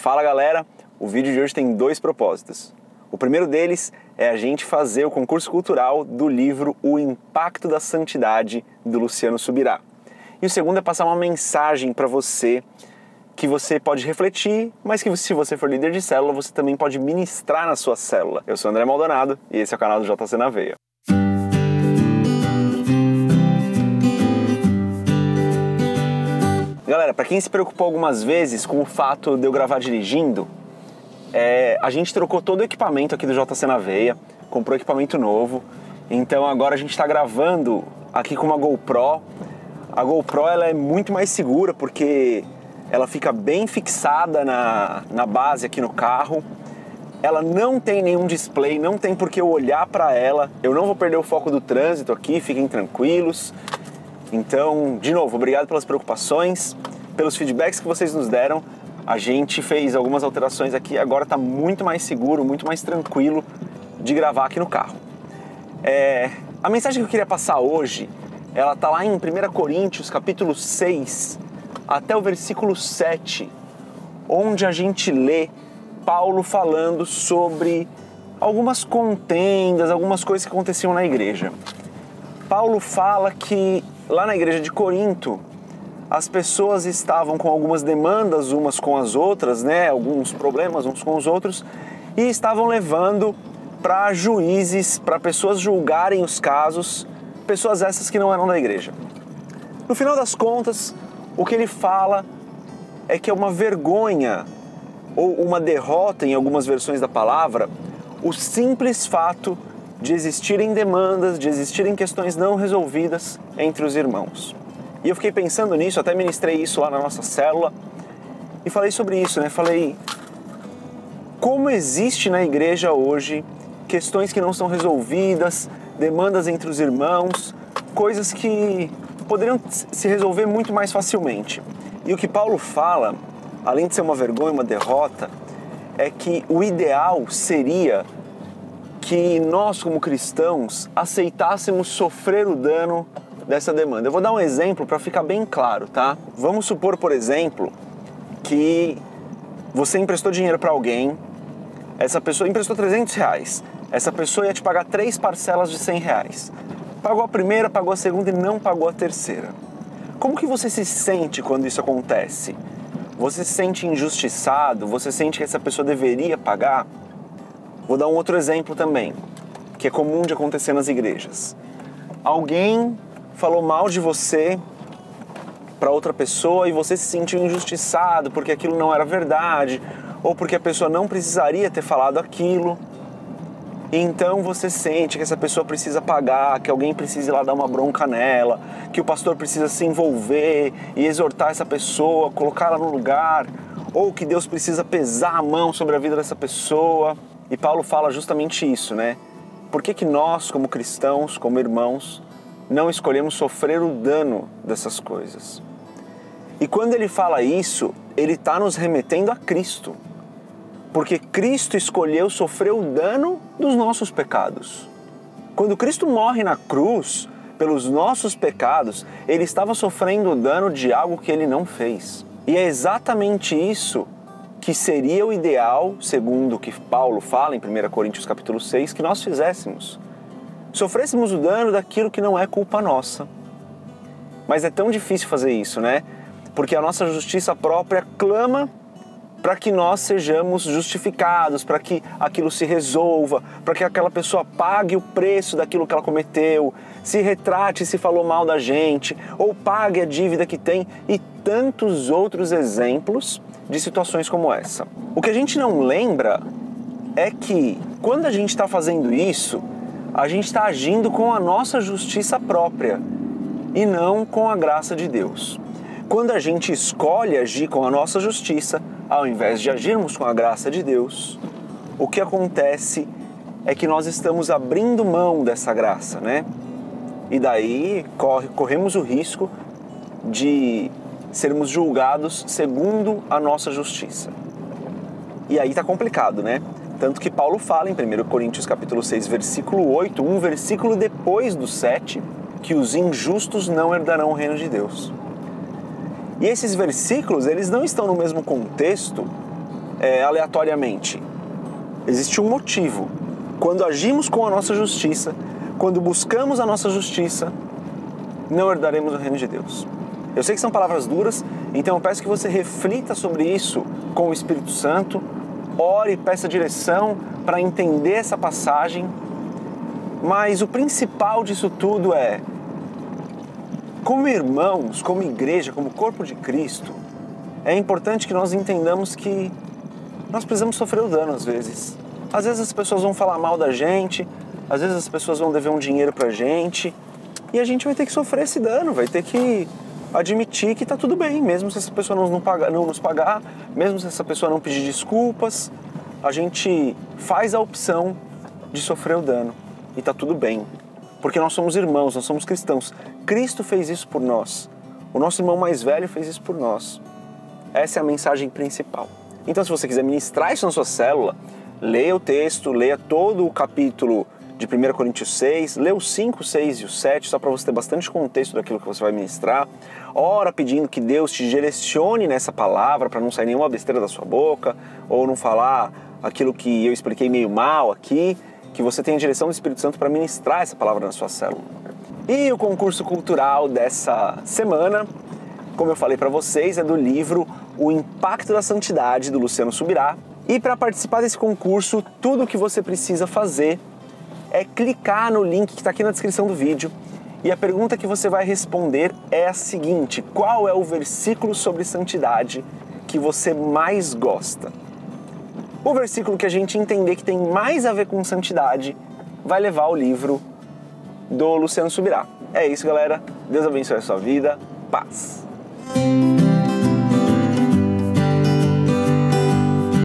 Fala galera, o vídeo de hoje tem dois propósitos. O primeiro deles é a gente fazer o concurso cultural do livro O Impacto da Santidade, do Luciano Subirá. E o segundo é passar uma mensagem para você que você pode refletir, mas que se você for líder de célula, você também pode ministrar na sua célula. Eu sou André Maldonado e esse é o canal do JC na Veia. Galera, para quem se preocupou algumas vezes com o fato de eu gravar dirigindo, a gente trocou todo o equipamento aqui do JC na Veia, comprou equipamento novo, então agora a gente está gravando aqui com uma GoPro. A GoPro ela é muito mais segura porque ela fica bem fixada na base aqui no carro. Ela não tem nenhum display, não tem por que eu olhar para ela. Eu não vou perder o foco do trânsito aqui, fiquem tranquilos. Então, de novo, obrigado pelas preocupações, pelos feedbacks que vocês nos deram. A gente fez algumas alterações aqui, agora está muito mais seguro, muito mais tranquilo de gravar aqui no carro. A mensagem que eu queria passar hoje, ela está lá em 1 Coríntios, capítulo 6, até o versículo 7, onde a gente lê Paulo falando sobre algumas contendas, algumas coisas que aconteciam na igreja. Paulo fala que lá na igreja de Corinto, as pessoas estavam com algumas demandas umas com as outras, né? Alguns problemas uns com os outros, e estavam levando para juízes, para pessoas julgarem os casos, pessoas essas que não eram da igreja. No final das contas, o que ele fala é que é uma vergonha ou uma derrota, em algumas versões da palavra, o simples fato de existirem demandas, de existirem questões não resolvidas entre os irmãos. E eu fiquei pensando nisso, até ministrei isso lá na nossa célula e falei sobre isso, né? Falei, como existe na igreja hoje questões que não são resolvidas, demandas entre os irmãos, coisas que poderiam se resolver muito mais facilmente. E o que Paulo fala, além de ser uma vergonha, uma derrota, é que o ideal seria que nós, como cristãos, aceitássemos sofrer o dano dessa demanda. Eu vou dar um exemplo para ficar bem claro, tá? Vamos supor, por exemplo, que você emprestou dinheiro para alguém, essa pessoa emprestou R$300, essa pessoa ia te pagar 3 parcelas de R$100. Pagou a primeira, pagou a segunda e não pagou a terceira. Como que você se sente quando isso acontece? Você se sente injustiçado? Você sente que essa pessoa deveria pagar? Vou dar um outro exemplo também, que é comum de acontecer nas igrejas. Alguém falou mal de você para outra pessoa e você se sentiu injustiçado porque aquilo não era verdade, ou porque a pessoa não precisaria ter falado aquilo. Então você sente que essa pessoa precisa pagar, que alguém precisa ir lá dar uma bronca nela, que o pastor precisa se envolver e exortar essa pessoa, colocá-la no lugar, ou que Deus precisa pesar a mão sobre a vida dessa pessoa. E Paulo fala justamente isso, né? Por que nós, como cristãos, como irmãos, não escolhemos sofrer o dano dessas coisas? E quando ele fala isso, ele está nos remetendo a Cristo. Porque Cristo escolheu sofrer o dano dos nossos pecados. Quando Cristo morre na cruz, pelos nossos pecados, ele estava sofrendo o dano de algo que ele não fez. E é exatamente isso que seria o ideal, segundo o que Paulo fala em 1 Coríntios capítulo 6, que nós fizéssemos. Sofrêssemos o dano daquilo que não é culpa nossa. Mas é tão difícil fazer isso, né? Porque a nossa justiça própria clama para que nós sejamos justificados, para que aquilo se resolva, para que aquela pessoa pague o preço daquilo que ela cometeu, se retrate se falou mal da gente, ou pague a dívida que tem, e tantos outros exemplos de situações como essa. O que a gente não lembra é que quando a gente está fazendo isso, a gente está agindo com a nossa justiça própria e não com a graça de Deus. Quando a gente escolhe agir com a nossa justiça, ao invés de agirmos com a graça de Deus, o que acontece é que nós estamos abrindo mão dessa graça, né? E daí corremos o risco de sermos julgados segundo a nossa justiça. E aí tá complicado, né? Tanto que Paulo fala em 1 Coríntios capítulo 6, versículo 8, um versículo depois do 7, que os injustos não herdarão o reino de Deus. E esses versículos, eles não estão no mesmo contexto aleatoriamente. Existe um motivo. Quando agimos com a nossa justiça, quando buscamos a nossa justiça, não herdaremos o reino de Deus. Eu sei que são palavras duras, então eu peço que você reflita sobre isso com o Espírito Santo, ore, peça direção para entender essa passagem, mas o principal disso tudo é, como irmãos, como igreja, como corpo de Cristo, é importante que nós entendamos que nós precisamos sofrer o dano às vezes. Às vezes as pessoas vão falar mal da gente, às vezes as pessoas vão dever um dinheiro pra gente, e a gente vai ter que sofrer esse dano, vai ter que admitir que tá tudo bem, mesmo se essa pessoa não nos pagar, mesmo se essa pessoa não pedir desculpas, a gente faz a opção de sofrer o dano, e tá tudo bem, porque nós somos irmãos, nós somos cristãos. Cristo fez isso por nós, o nosso irmão mais velho fez isso por nós. Essa é a mensagem principal. Então, se você quiser ministrar isso na sua célula, leia o texto, leia todo o capítulo de 1 Coríntios 6, leia os 5, 6 e o 7, só para você ter bastante contexto daquilo que você vai ministrar. Ora pedindo que Deus te direcione nessa palavra, para não sair nenhuma besteira da sua boca, ou não falar aquilo que eu expliquei meio mal aqui, que você tenha a direção do Espírito Santo para ministrar essa palavra na sua célula. E o concurso cultural dessa semana, como eu falei para vocês, é do livro O Impacto da Santidade, do Luciano Subirá. E para participar desse concurso, tudo o que você precisa fazer é clicar no link que está aqui na descrição do vídeo. E a pergunta que você vai responder é a seguinte: qual é o versículo sobre santidade que você mais gosta? O versículo que a gente entender que tem mais a ver com santidade vai levar o livro do Luciano Subirá. É isso, galera. Deus abençoe a sua vida. Paz.